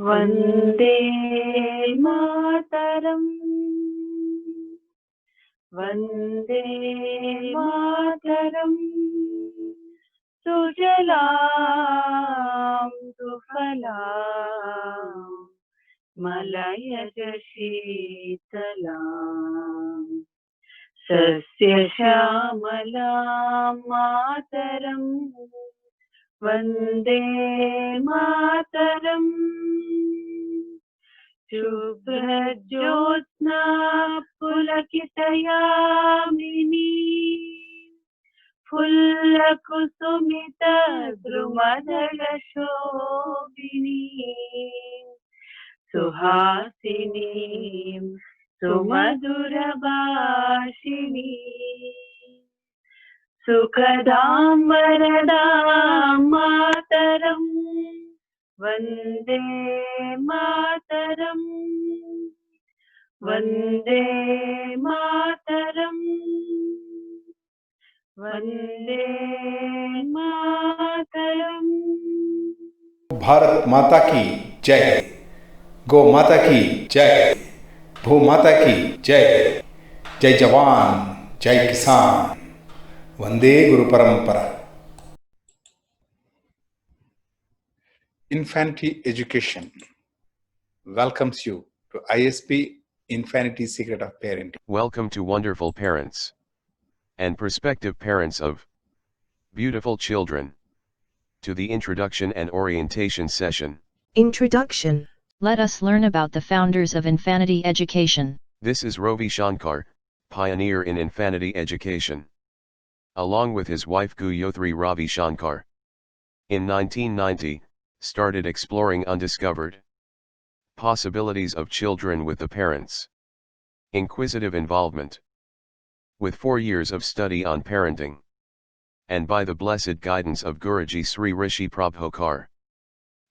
वन्दे मातरम् वन्दे मातरम् सुजलां सुफलां मलयज शीतलां सस्यश्यामलां मातरम् वन्दे मातरम् शुभ्रज्योत्स्ना पुलकितयामिनी फुल्लकुसुमितद्रुमदलशोभिनी सुहासिनीं सुमधुरभाषिणी सुखदां वरदां मातरम् वन्दे मातरम् वन्दे मातरम् वन्दे मातरम्। भारत माता की जय, गौ माता की जय, भू माता की जय, जय जवान जय किसान, वंदे गुरु परंपरा। Infinity Education welcomes you to ISP Infinity Secret of Parenting. Welcome to wonderful parents and prospective parents of beautiful children to the introduction and orientation session. Introduction. Let us learn about the founders of Infinity Education. This is Ravi Shankar, pioneer in Infinity Education. Along with his wife Gayatri Ravi Shankar. In 1990, started exploring undiscovered possibilities of children with the parents. Inquisitive involvement. With 4 years of study on parenting. And by the blessed guidance of Guruji Sri Rishi Prabhokar.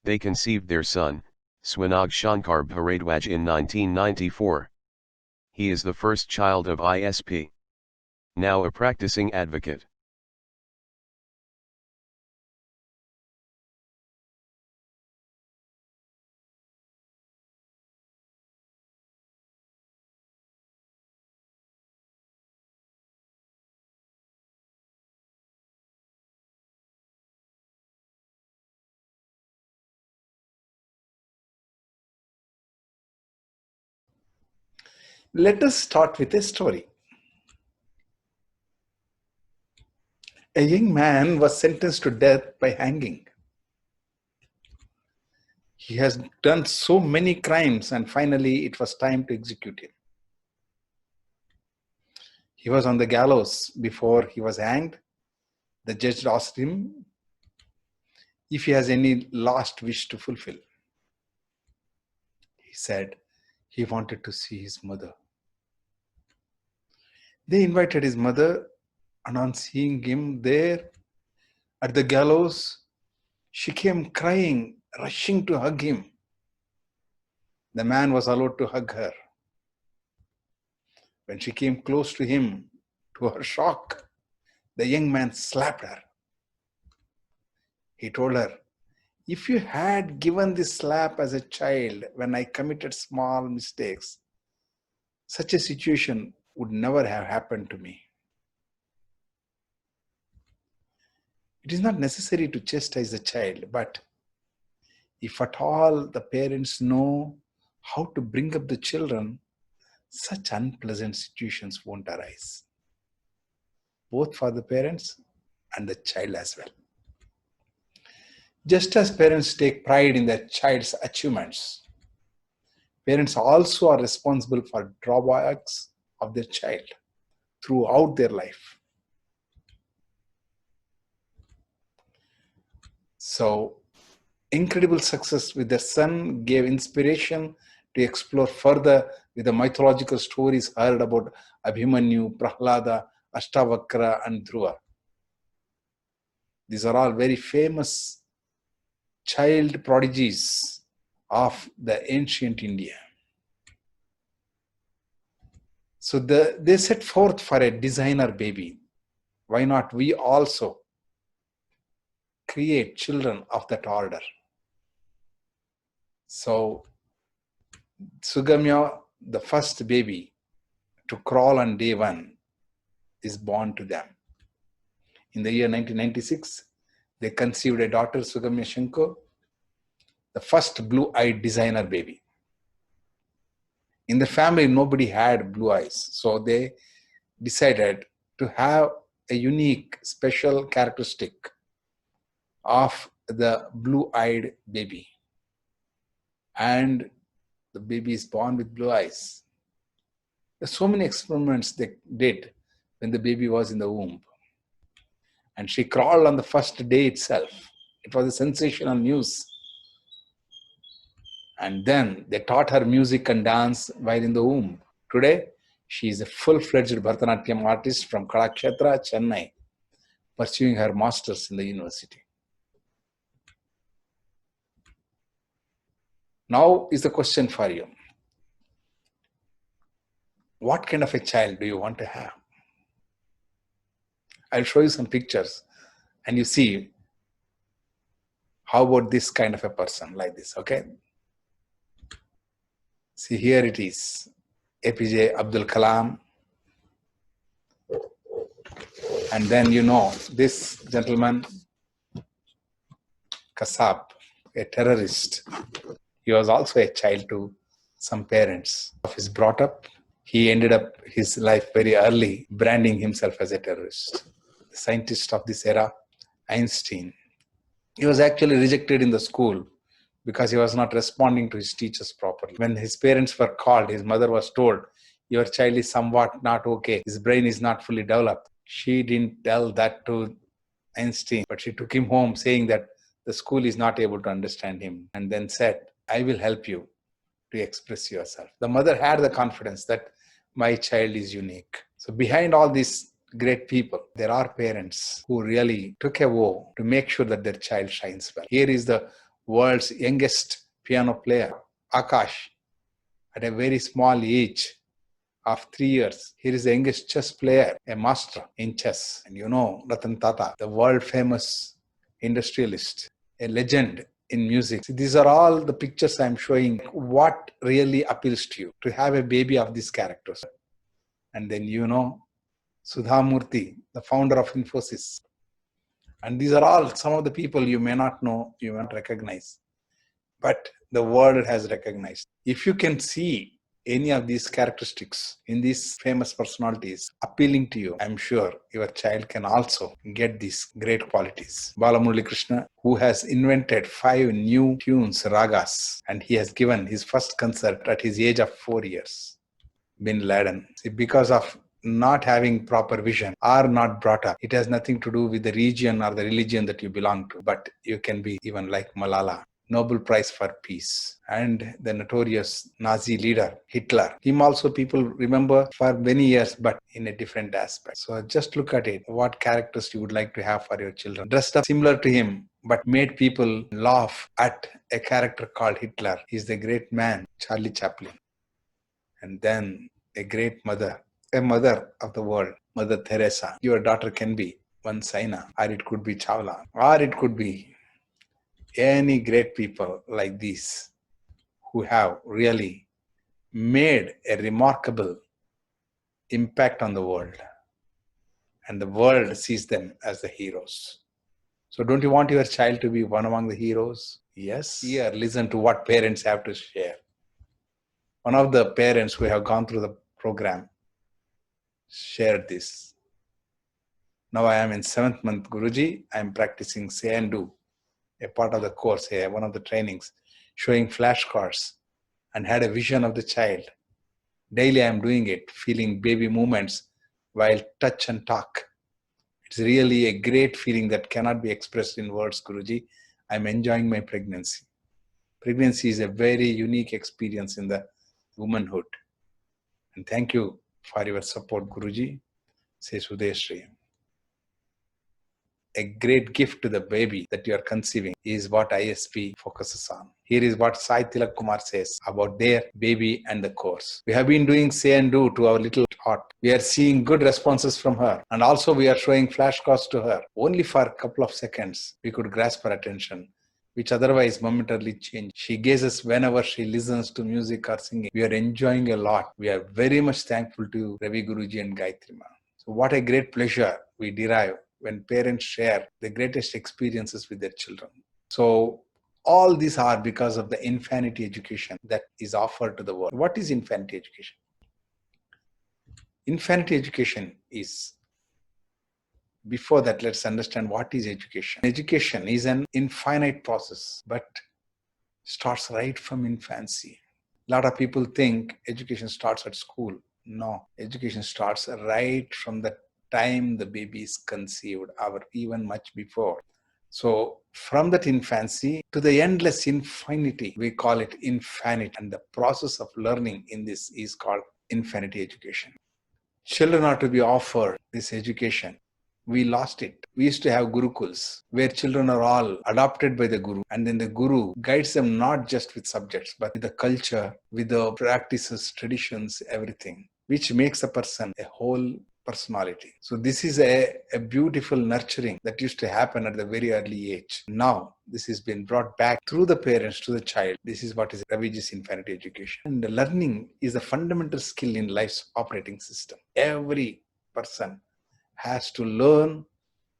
They conceived their son, Swanag Shankar Bharadwaj in 1994. He is the first child of ISP. Now a practicing advocate. Let us start with a story. A young man was sentenced to death by hanging. He has done so many crimes, and finally it was time to execute him. He was on the gallows before he was hanged. The judge asked him if he has any last wish to fulfill. He said he wanted to see his mother. They invited his mother, and on seeing him there at the gallows, she came crying, rushing to hug him. The man was allowed to hug her. When she came close to him, to her shock, the young man slapped her. He told her, "If you had given this slap as a child when I committed small mistakes, such a situation would never have happened to me." It is not necessary to chastise the child, but if at all the parents know how to bring up the children, such unpleasant situations won't arise, both for the parents and the child as well. Just as parents take pride in their child's achievements, parents also are responsible for drawbacks of their child throughout their life. So, incredible success with their son gave inspiration to explore further with the mythological stories heard about Abhimanyu, Prahlada, Ashtavakra, and Dhruva. These are all very famous child prodigies of the ancient India. So they set forth for a designer baby. Why not we also create children of that order? So Sugamya, the first baby to crawl on day one, is born to them. In the year 1996, they conceived a daughter, Sugamya Shankar, the first blue-eyed designer baby. In the family, nobody had blue eyes, so they decided to have a unique, special characteristic of the blue-eyed baby. And the baby is born with blue eyes. There's so many experiments they did when the baby was in the womb. And she crawled on the first day itself. It was a sensational news. And then they taught her music and dance while in the womb. Today, she is a full-fledged Bharatanatyam artist from Kalakshetra, Chennai, pursuing her masters in the university. Now is the question for you. What kind of a child do you want to have? I'll show you some pictures and you see how about this kind of a person like this, okay? See, here it is, APJ Abdul Kalam. And then you know this gentleman, Kasab, a terrorist. He was also a child to some parents of his brought up. He ended up his life very early, branding himself as a terrorist. The scientist of this era, Einstein. He was actually rejected in the school because he was not responding to his teachers properly. When his parents were called, his mother was told, your child is somewhat not okay. His brain is not fully developed. She didn't tell that to Einstein, but she took him home saying that the school is not able to understand him, and then said, I will help you to express yourself. The mother had the confidence that my child is unique. So behind all these great people, there are parents who really took a vow to make sure that their child shines well. Here is the world's youngest piano player, Akash, at a very small age of 3 years. Here is the youngest chess player, a master in chess. And you know Ratan Tata, the world famous industrialist, a legend in music. So these are all the pictures I'm showing. What really appeals to you to have a baby of these characters? And then you know Sudha Murthy, the founder of Infosys. And these are all some of the people you may not know, you may not recognize, but the world has recognized. If you can see any of these characteristics in these famous personalities appealing to you, I'm sure your child can also get these great qualities. Balamurali Krishna, who has invented 5 new tunes, ragas, and he has given his first concert at his age of 4 years. Bin Laden, see, because of not having proper vision or not brought up, it has nothing to do with the region or the religion that you belong to, but you can be even like Malala, Nobel Prize for Peace, and the notorious Nazi leader Hitler. Him also people remember for many years, but in a different aspect. So just look at it, what characters you would like to have for your children. Dressed up similar to him, but made people laugh at a character called Hitler. He's the great man, Charlie Chaplin. And then a great mother, a mother of the world, Mother Teresa. Your daughter can be one Saina, or it could be Chawla, or it could be any great people like these who have really made a remarkable impact on the world. And the world sees them as the heroes. So don't you want your child to be one among the heroes? Yes. Here, listen to what parents have to share. One of the parents who have gone through the program shared this. Now I am in 7th month, Guruji. I am practicing say and do, a part of the course here, one of the trainings, showing flashcards, and had a vision of the child. Daily I am doing it, feeling baby movements while touch and talk. It's really a great feeling that cannot be expressed in words, Guruji. I am enjoying my pregnancy. Pregnancy is a very unique experience in the womanhood. And thank you for your support, Guruji. Say Sudeshri. A great gift to the baby that you are conceiving is what ISP focuses on. Here is what Sai Tilak Kumar says about their baby and the course. We have been doing say and do to our little heart. We are seeing good responses from her. And also we are showing flashcards to her. Only for a couple of seconds, we could grasp her attention. which otherwise momentarily change. She gazes whenever she listens to music or singing. We are enjoying a lot. We are very much thankful to Ravi Guruji and Gayatri Ma. So what a great pleasure we derive when parents share the greatest experiences with their children. So all these are because of the infinity education that is offered to the world. What is infinity education? Infinity education is, before that, let's understand what is education. Education is an infinite process, but starts right from infancy. A lot of people think education starts at school. No, education starts right from the time the baby is conceived, or even much before. So from that infancy to the endless infinity, we call it infinity. And the process of learning in this is called infinity education. Children are to be offered this education. We lost it. We used to have gurukuls where children are all adopted by the guru, and then the guru guides them not just with subjects but with the culture, with the practices, traditions, everything, which makes a person a whole personality. So this is a beautiful nurturing that used to happen at the very early age. Now this has been brought back through the parents to the child. This is what is Raviji's infinity education. And the learning is a fundamental skill in life's operating system. Every person has to learn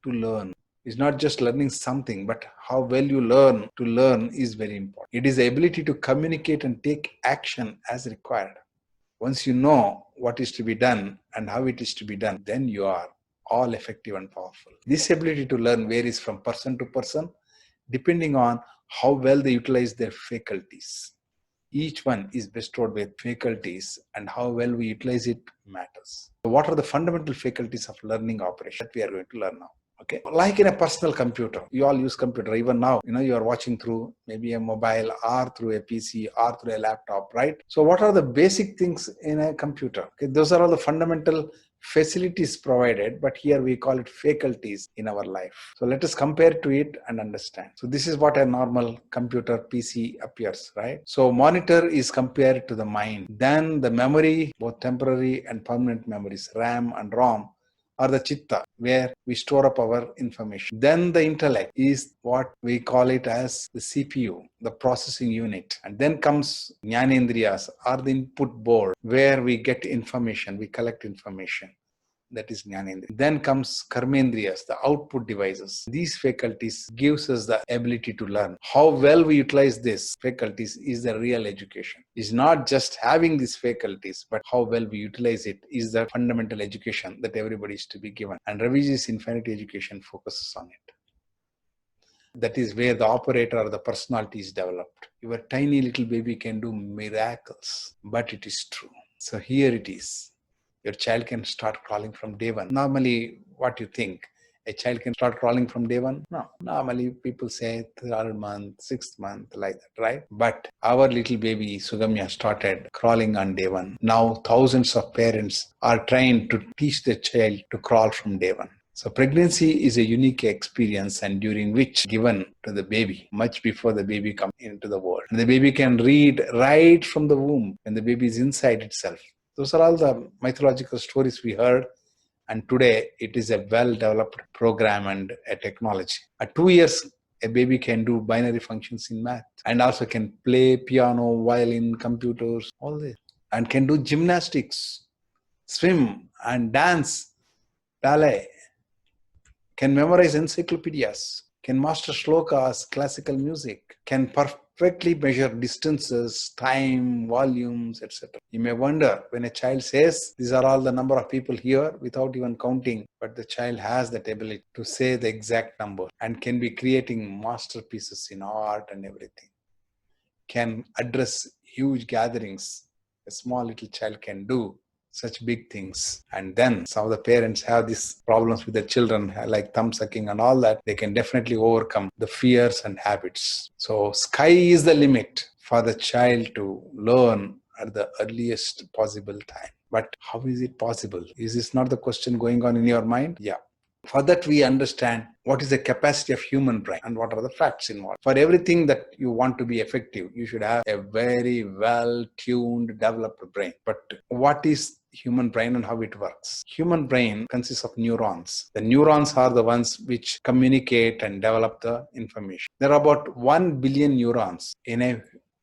to learn. It's not just learning something, but how well you learn to learn is very important. It is the ability to communicate and take action as required. Once you know what is to be done and how it is to be done, then you are all effective and powerful. This ability to learn varies from person to person, depending on how well they utilize their faculties. Each one is bestowed with faculties, and how well we utilize it matters. So what are the fundamental faculties of learning operation that we are going to learn now? Okay, like in a personal computer, you all use computer. Even now, you are watching through maybe a mobile or through a PC or through a laptop, right? So what are the basic things in a computer? Okay, those are all the fundamental facilities provided, but here we call it faculties in our life. So let us compare to it and understand. So this is what a normal computer PC appears, right? So monitor is compared to the mind. Then the memory, both temporary and permanent memories, RAM and ROM, or the chitta, where we store up our information. Then the intellect is what we call it as the CPU, the processing unit. And then comes jnanendriyas, or the input board, where we get information, we collect information. That is jnanendriya. Then comes karmendriyas, the output devices. These faculties gives us the ability to learn. How well we utilize these faculties is the real education. It's not just having these faculties, but how well we utilize it is the fundamental education that everybody is to be given. And Raviji's infinity education focuses on it. That is where the operator or the personality is developed. Your tiny little baby can do miracles, but it is true. So here it is. Your child can start crawling from day one. Normally, what you think? A child can start crawling from day one? No. Normally, people say 3rd month, 6th month, like that, right? But our little baby, Sugamya, started crawling on day one. Now, thousands of parents are trying to teach their child to crawl from day one. So pregnancy is a unique experience, and during which given to the baby much before the baby comes into the world. And the baby can read right from the womb when the baby is inside itself. Those are all the mythological stories we heard, and today it is a well-developed program and a technology. At 2 years, a baby can do binary functions in math and also can play piano, violin, computers, all this, and can do gymnastics, swim and dance, ballet, can memorize encyclopedias, can master shlokas, classical music, can perfectly measure distances, time, volumes, etc. You may wonder when a child says, these are all the number of people here without even counting, but the child has that ability to say the exact number and can be creating masterpieces in art and everything. Can address huge gatherings. A small little child can do such big things. And then some of the parents have these problems with their children, like thumb sucking and all that. They can definitely overcome the fears and habits. So sky is the limit for the child to learn at the earliest possible time. But how is it possible? Is this not the question going on in your mind? Yeah. For that, we understand what is the capacity of human brain and what are the facts involved. For everything that you want to be effective, you should have a very well-tuned, developed brain. But what is human brain and how it works. Human brain consists of neurons. The neurons are the ones which communicate and develop the information. There are about 1 billion neurons in a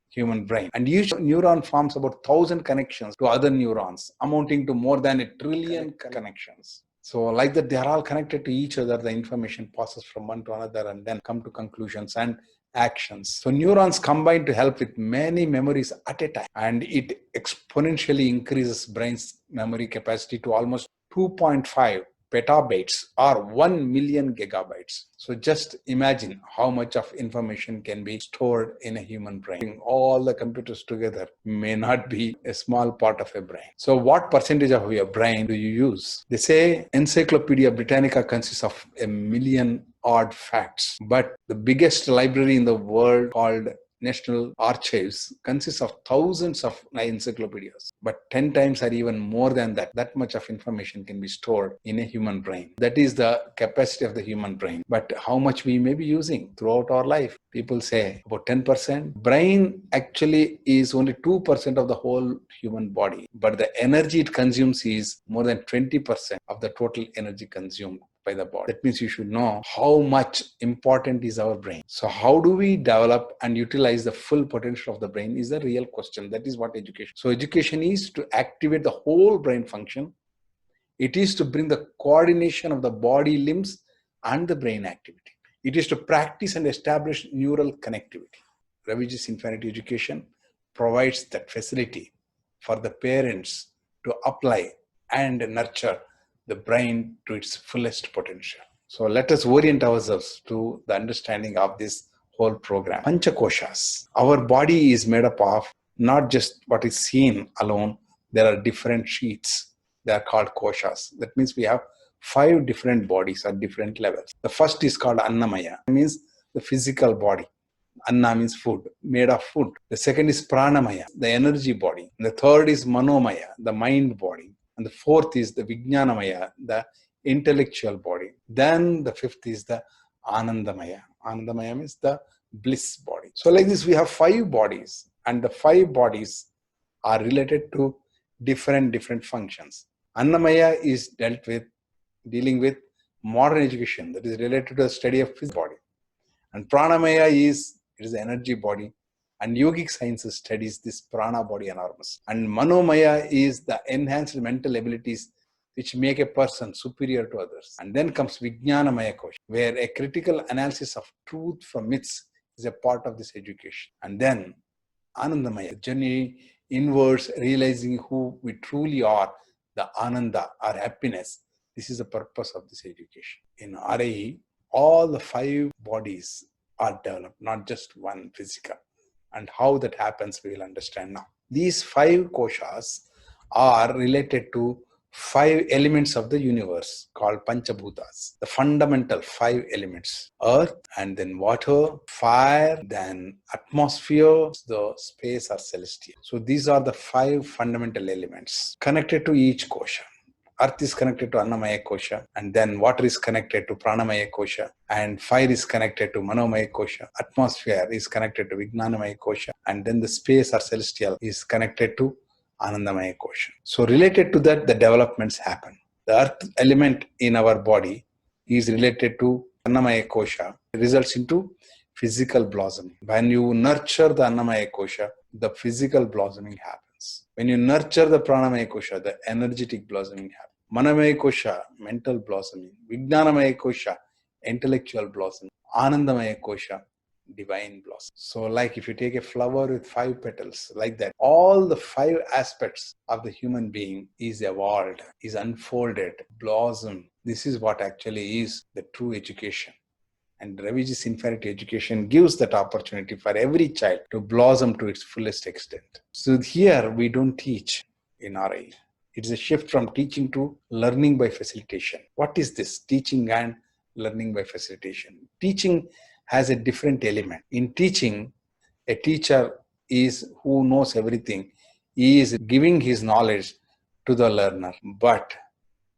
human brain, and each neuron forms about 1,000 connections to other neurons, amounting to more than 1 trillion connections. So like that, they are all connected to each other. The information passes from one to another and then come to conclusions and actions. So neurons combine to help with many memories at a time, and it exponentially increases brain's memory capacity to almost 2.5 petabytes or 1 million gigabytes. So just imagine how much of information can be stored in a human brain. All the computers together may not be a small part of a brain. So what percentage of your brain do you use? They say Encyclopedia Britannica consists of 1 million odd facts, but the biggest library in the world, called National Archives, consists of thousands of encyclopedias, but 10 times or even more than that. That much of information can be stored in a human brain. That is the capacity of the human brain. But how much we may be using throughout our life? People say about 10%. Brain actually is only 2% of the whole human body, but the energy it consumes is more than 20% of the total energy consumed by the body. That means you should know how much important is our brain. So how do we develop and utilize the full potential of the brain is the real question. That is what education. So education is to activate the whole brain function. It is to bring the coordination of the body, limbs, and the brain activity. It is to practice and establish neural connectivity. Raviji's Infinity Education provides that facility for the parents to apply and nurture the brain to its fullest potential. So let us orient ourselves to the understanding of this whole program. Panchakoshas. Our body is made up of not just what is seen alone. There are different sheets. They are called koshas. That means we have 5 different bodies at different levels. The first is called Annamaya. It means the physical body. Anna means food, made of food. The second is Pranamaya, the energy body. And the third is Manomaya, the mind body. And the fourth is the Vijnanamaya, the intellectual body. Then the fifth is the Anandamaya. Anandamaya means the bliss body. So like this, we have 5 bodies, and the 5 bodies are related to different functions. Annamaya is dealing with modern education, that is related to the study of physical body. And Pranamaya is the energy body, and yogic sciences studies this prana body enormous. And Manomaya is the enhanced mental abilities which make a person superior to others. And then comes Vijnanamaya Kosha, where a critical analysis of truth from myths is a part of this education. And then Anandamaya, the journey inwards, realizing who we truly are, the Ananda, our happiness. This is the purpose of this education. In RAE, all the 5 bodies are developed, not just one physical. And how that happens, we will understand now. These 5 koshas are related to 5 elements of the universe called Panchabhutas, the fundamental 5 elements: earth, and then water, fire, then atmosphere, the space or celestial. So these are the 5 fundamental elements connected to each kosha. Earth is connected to Annamaya Kosha, and then water is connected to Pranamaya Kosha, and fire is connected to Manomaya Kosha, atmosphere is connected to Vijnanamaya Kosha, and then the space or celestial is connected to Anandamaya Kosha. So related to that, the developments happen. The earth element in our body is related to Annamaya Kosha, results into physical blossoming. When you nurture the Annamaya Kosha, the physical blossoming happens. When you nurture the Pranamaya Kosha, the energetic blossoming happens. Manomaya Kosha, mental blossoming. Vijnanamaya Kosha, intellectual blossoming. Anandamaya Kosha, divine blossom. So like if you take a flower with 5 petals, like that, all the 5 aspects of the human being is evolved, is unfolded, blossom. This is what actually is the true education. And Raviji's Infinity Education gives that opportunity for every child to blossom to its fullest extent. So here we don't teach in RI. It's a shift from teaching to learning by facilitation. What is this? Teaching and learning by facilitation. Teaching has a different element. In teaching, a teacher is who knows everything. He is giving his knowledge to the learner. But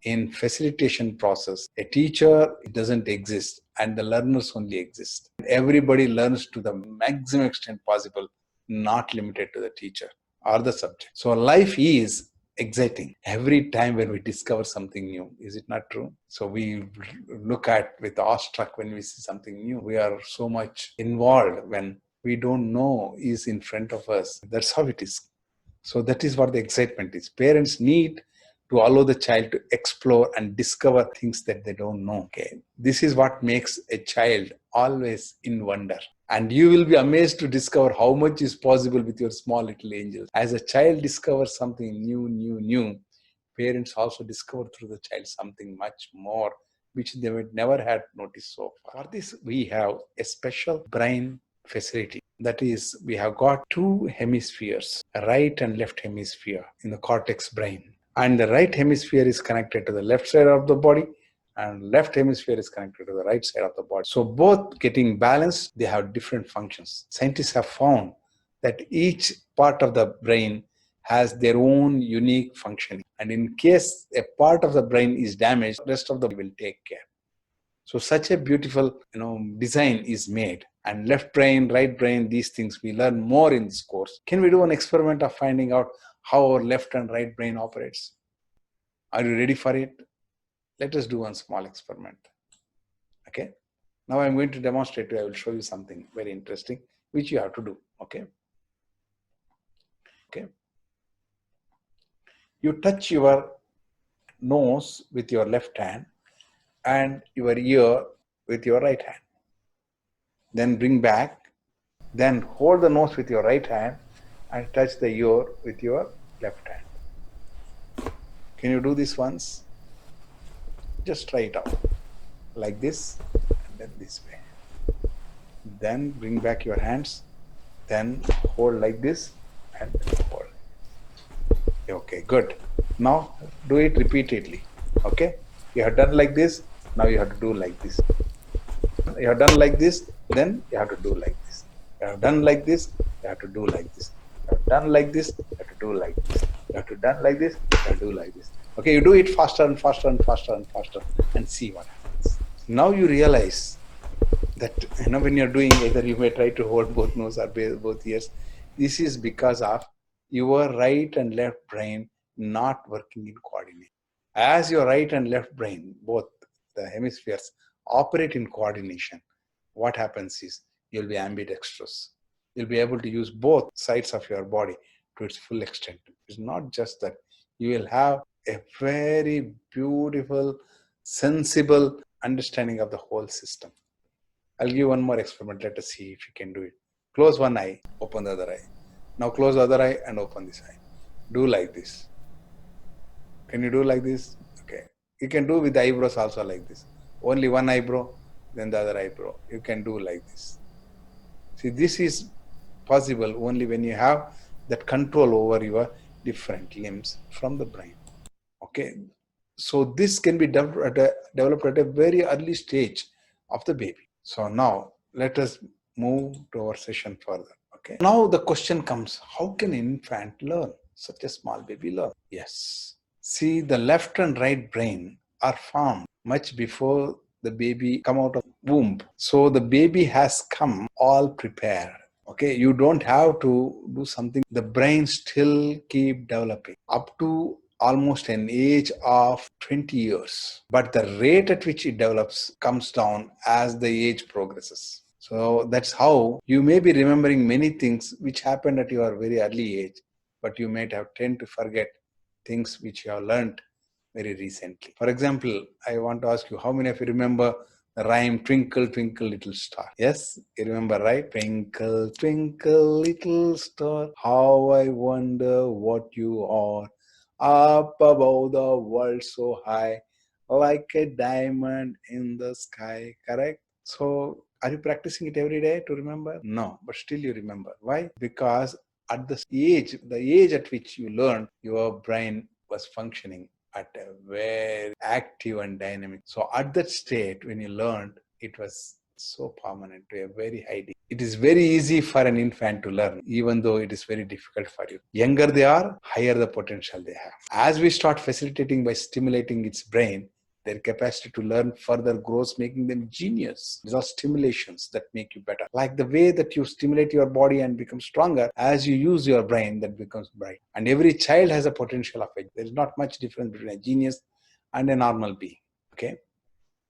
in facilitation process, a teacher doesn't exist and the learners only exist. Everybody learns to the maximum extent possible, not limited to the teacher or the subject. So life is exciting every time when we discover something new. Is it not true? So we look at with awestruck when we see something new. We are so much involved when we don't know is in front of us. That's how it is. So that is what the excitement is. Parents need to allow the child to explore and discover things that they don't know. Okay, this is what makes a child always in wonder. And you will be amazed to discover how much is possible with your small little angels. As a child discovers something new, parents also discover through the child something much more, which they would never had noticed so far. For this, we have a special brain facility. That is, we have got two hemispheres, a right and left hemisphere in the cortex brain. And the right hemisphere is connected to the left side of the body, and left hemisphere is connected to the right side of the body. So both getting balanced, they have different functions. Scientists have found that each part of the brain has their own unique functioning. And in case a part of the brain is damaged, the rest of the body will take care. So such a beautiful, design is made. And left brain, right brain, these things we learn more in this course. Can we do an experiment of finding out how our left and right brain operates? Are you ready for it? Let us do one small experiment. Okay. Now I'm going to demonstrate to you. I will show you something very interesting, which you have to do. Okay. Okay. You touch your nose with your left hand and your ear with your right hand. Then bring back. Then hold the nose with your right hand and touch the ear with your left hand. Can you do this once? Just try it out. Like this and then this way. Then bring back your hands. Then hold like this and hold. Okay, good. Now do it repeatedly. Okay, you have done like this. Now you have to do like this. You have done like this. Then you have to do like this. You have done like this. You have to do like this. You have done like this. You have to do like this. You have to done like this. You have to do like this. Okay, you do it faster and faster and faster and faster and see what happens. Now you realize that when you're doing either you may try to hold both nose or both ears. This is because of your right and left brain not working in coordination. As your right and left brain, both the hemispheres, operate in coordination, what happens is you'll be ambidextrous. You'll be able to use both sides of your body to its full extent. It's not just that. You will have a very beautiful, sensible understanding of the whole system. I'll give one more experiment. Let us see if you can do it. Close one eye, open the other eye. Now close the other eye and open this eye. Do like this. Can you do like this? Okay. You can do with the eyebrows also like this. Only one eyebrow, then the other eyebrow. You can do like this. See, this is possible only when you have that control over your different limbs from the brain. Okay. So this can be developed at a very early stage of the baby. So now let us move to our session further. Okay. Now the question comes, how can an infant learn? Such a small baby learn? Yes. See, the left and right brain are formed much before the baby come out of womb. So the baby has come all prepared. Okay, you don't have to do something. The brain still keep developing up to almost an age of 20 years. But the rate at which it develops comes down as the age progresses. So that's how you may be remembering many things which happened at your very early age, but you might have tend to forget things which you have learned very recently. For example, I want to ask you, how many of you remember the rhyme Twinkle, Twinkle, Little Star? Yes, you remember, right? Twinkle, twinkle, little star, how I wonder what you are. Up above the world so high, like a diamond in the sky. Correct? So, are you practicing it every day to remember? No, but still you remember. Why? Because at the age at which you learned, your brain was functioning at a very active and dynamic. So at that state, when you learned, it was so permanent to a very high degree. It is very easy for an infant to learn, even though it is very difficult for you. Younger they are, higher the potential they have. As we start facilitating by stimulating its brain, Their capacity to learn further grows, making them genius. These are stimulations that make you better. Like the way that you stimulate your body and become stronger, as you use your brain, that becomes bright. And every child has a potential of it. There is not much difference between a genius and a normal being. Okay?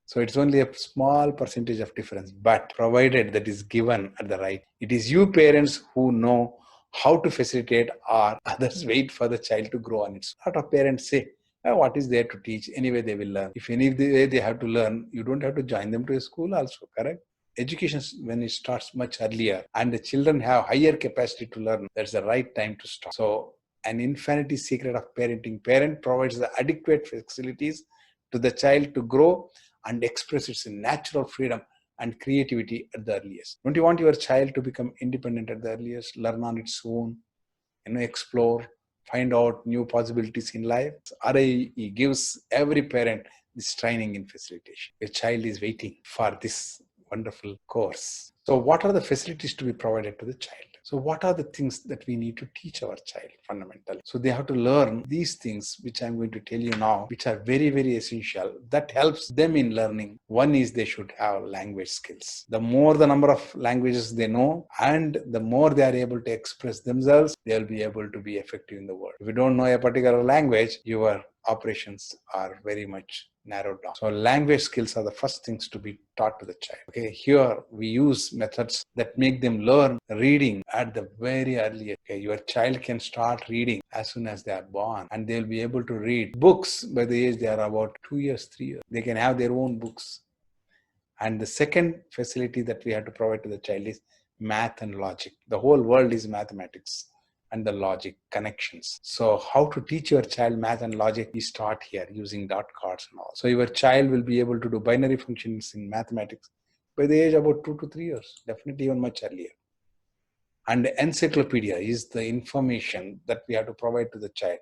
So it's only a small percentage of difference, but provided that is given at the right. It is you parents who know how to facilitate, or others wait for the child to grow on its own. A lot of parents say, what is there to teach? Anyway, they will learn. If any way they have to learn, you don't have to join them to a school also, correct? Education, when it starts much earlier and the children have higher capacity to learn, that's the right time to start. So an infinity secret of parenting. Parent provides the adequate facilities to the child to grow and express its natural freedom and creativity at the earliest. Don't you want your child to become independent at the earliest, learn on its own, explore, find out new possibilities in life? RIE gives every parent this training in facilitation. Your child is waiting for this wonderful course. So what are the facilities to be provided to the child? So what are the things that we need to teach our child fundamentally? So they have to learn these things, which I'm going to tell you now, which are very, very essential. That helps them in learning. One is they should have language skills. The more the number of languages they know, and the more they are able to express themselves, they'll be able to be effective in the world. If you don't know a particular language, your operations are very much narrowed down. So language skills are the first things to be taught to the child. Okay, here we use methods that make them learn reading at the very earliest. Okay, your child can start reading as soon as they are born, and they'll be able to read books by the age they are about 2 years, 3 years. They can have their own books. And the second facility that we have to provide to the child is math and logic. The whole world is mathematics and the logic connections. So how to teach your child math and logic? You start here using dot cards and all. So your child will be able to do binary functions in mathematics by the age about 2 to 3 years, definitely even much earlier. And the encyclopedia is the information that we have to provide to the child.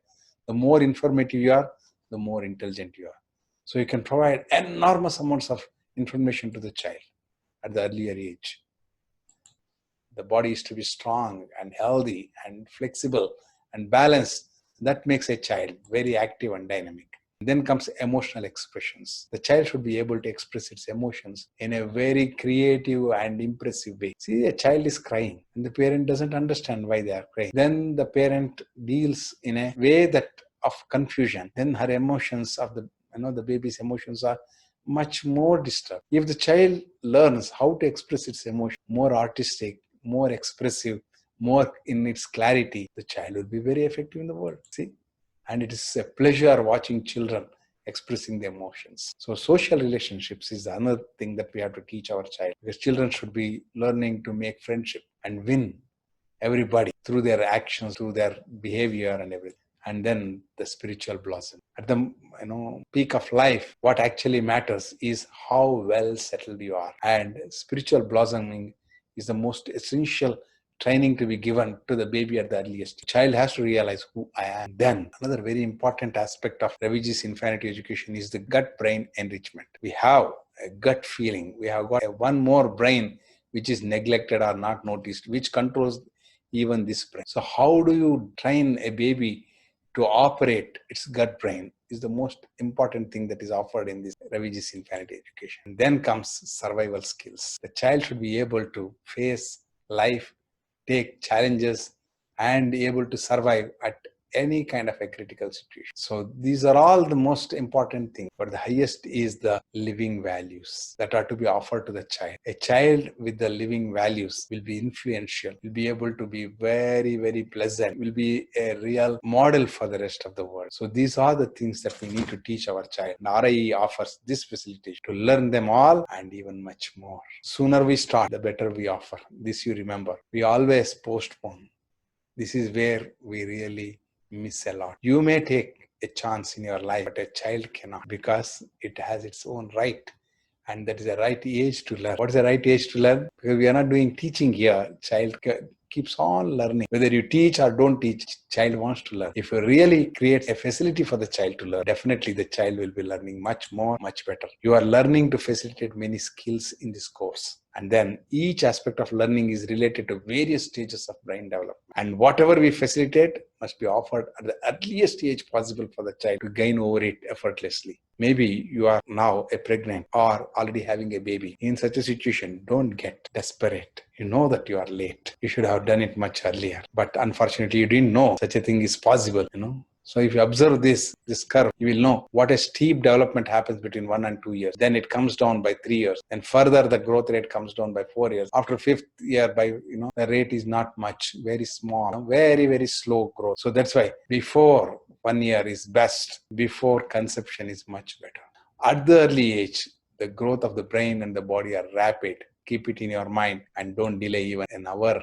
The more informative you are, the more intelligent you are. So you can provide enormous amounts of information to the child at the earlier age. The body is to be strong and healthy and flexible and balanced. That makes a child very active and dynamic. Then comes emotional expressions. The child should be able to express its emotions in a very creative and impressive way. See, a child is crying and the parent doesn't understand why they are crying. Then the parent deals in a way that of confusion. Then her emotions of the baby's emotions are much more disturbed. If the child learns how to express its emotion, more artistic, more expressive, more in its clarity, the child will be very effective in the world. See? And it is a pleasure watching children expressing their emotions. So social relationships is another thing that we have to teach our child, because children should be learning to make friendship and win everybody through their actions, through their behavior and everything. And then the spiritual blossom. At the peak of life, what actually matters is how well settled you are. And spiritual blossoming is the most essential training to be given to the baby at the earliest. The child has to realize who I am. Then another very important aspect of Raviji's infinity education is the gut-brain enrichment. We have a gut feeling. We have got one more brain which is neglected or not noticed, which controls even this brain. So how do you train a baby to operate its gut brain is the most important thing that is offered in this Raviji's infinity education. And then comes survival skills. The child should be able to face life, take challenges, and able to survive at any kind of a critical situation. So these are all the most important things, but the highest is the living values that are to be offered to the child. A child with the living values will be influential, will be able to be very, very pleasant, will be a real model for the rest of the world. So these are the things that we need to teach our child. And RIE offers this facilitation to learn them all and even much more. Sooner we start, the better we offer. This you remember. We always postpone. This is where we really miss a lot. You may take a chance in your life, but a child cannot, because it has its own right. And that is the right age to learn. What is the right age to learn? Because we are not doing teaching here. Child keeps on learning. Whether you teach or don't teach, child wants to learn. If you really create a facility for the child to learn, definitely the child will be learning much more, much better. You are learning to facilitate many skills in this course. And then each aspect of learning is related to various stages of brain development. And whatever we facilitate must be offered at the earliest age possible for the child to gain over it effortlessly. Maybe you are now a pregnant or already having a baby. In such a situation, don't get desperate. You know that you are late. You should have done it much earlier. But unfortunately, you didn't know such a thing is possible, So if you observe this curve, you will know what a steep development happens between 1 and 2 years. Then it comes down by 3 years. Then further, the growth rate comes down by 4 years. After 5th year, the rate is not much, very small, very, very slow growth. So that's why before 1 year is best. Before conception is much better. At the early age, the growth of the brain and the body are rapid. Keep it in your mind and don't delay even an hour.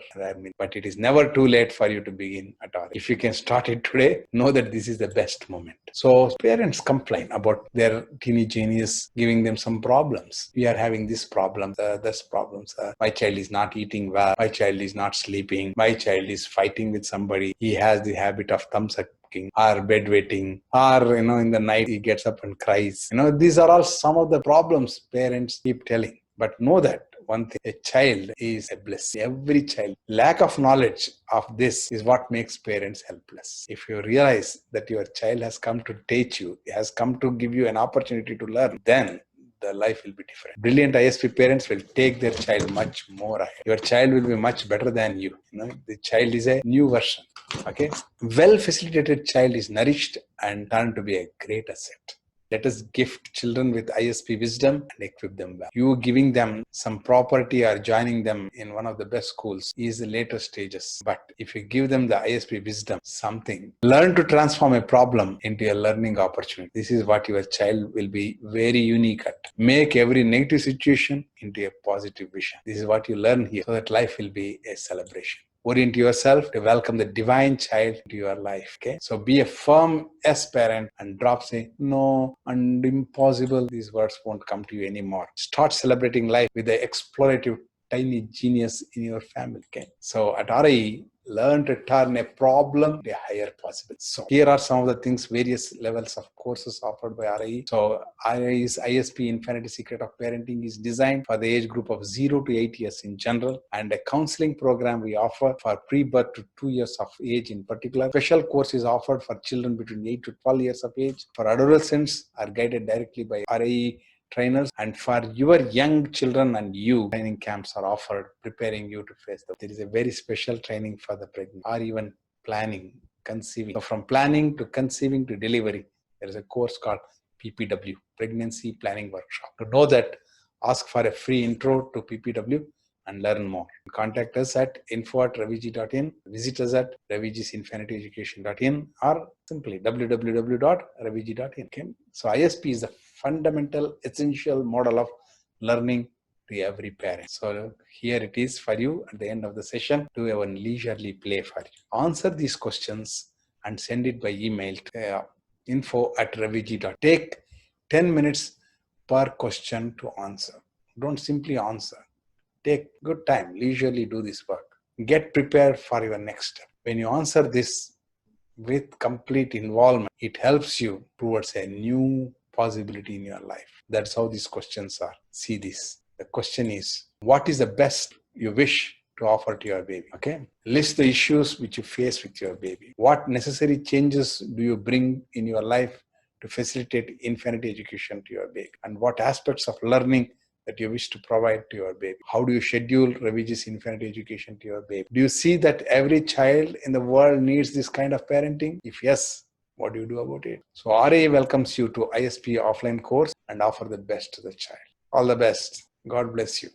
But it is never too late for you to begin at all. If you can start it today, know that this is the best moment. So parents complain about their teeny genius giving them some problems. We are having this problem, this problems. My child is not eating well. My child is not sleeping. My child is fighting with somebody. He has the habit of thumbs up or bedwetting, or in the night he gets up and cries. These are all some of the problems parents keep telling. But know that one thing, a child is a blessing. Every child. Lack of knowledge of this is what makes parents helpless. If you realize that your child has come to teach you, has come to give you an opportunity to learn, then the life will be different. Brilliant ISP parents will take their child much more ahead. Your child will be much better than you. The child is a new version. Okay. Well facilitated child is nourished and turned to be a great asset. Let us gift children with ISP wisdom and equip them well. You giving them some property or joining them in one of the best schools is the later stages. But if you give them the ISP wisdom, something, learn to transform a problem into a learning opportunity. This is what your child will be very unique at. Make every negative situation into a positive vision. This is what you learn here, so that life will be a celebration. Orient yourself to welcome the divine child into your life. Okay, so be a firm yes parent and drop saying no and impossible. These words won't come to you anymore. Start celebrating life with the explorative tiny genius in your family. Okay, so at RIE, learn to turn a problem to a higher possible. So here are some of the things, various levels of courses offered by RIE. So RIE's ISP Infinity Secret of Parenting is designed for the age group of 0 to 8 years in general, and a counseling program we offer for pre-birth to 2 years of age in particular. Special course is offered for children between 8 to 12 years of age. For adolescents are guided directly by RIE trainers, and for your young children and you, training camps are offered, preparing you to face them. There is a very special training for the pregnant or even planning, conceiving. So from planning to conceiving to delivery, there is a course called PPW, Pregnancy Planning Workshop. To know that, ask for a free intro to PPW and learn more. Contact us at info@raviji.in, visit us at ravijisinfinityeducation.in, or simply www.raviji.in. Okay? So ISP is the fundamental, essential model of learning to every parent. So here it is for you at the end of the session. Do a leisurely play for you. Answer these questions and send it by email to info@raviji.in. Take 10 minutes per question to answer. Don't simply answer. Take good time, leisurely do this work. Get prepared for your next step. When you answer this with complete involvement, it helps you towards a new possibility in your life. That's how these questions are. See this. The question is, what is the best you wish to offer to your baby? Okay. List the issues which you face with your baby. What necessary changes do you bring in your life to facilitate infinity education to your baby? And what aspects of learning that you wish to provide to your baby? How do you schedule Raviji's Infinity Education to your baby? Do you see that every child in the world needs this kind of parenting? If yes, what do you do about it? So RA welcomes you to ISP offline course and offer the best to the child. All the best. God bless you.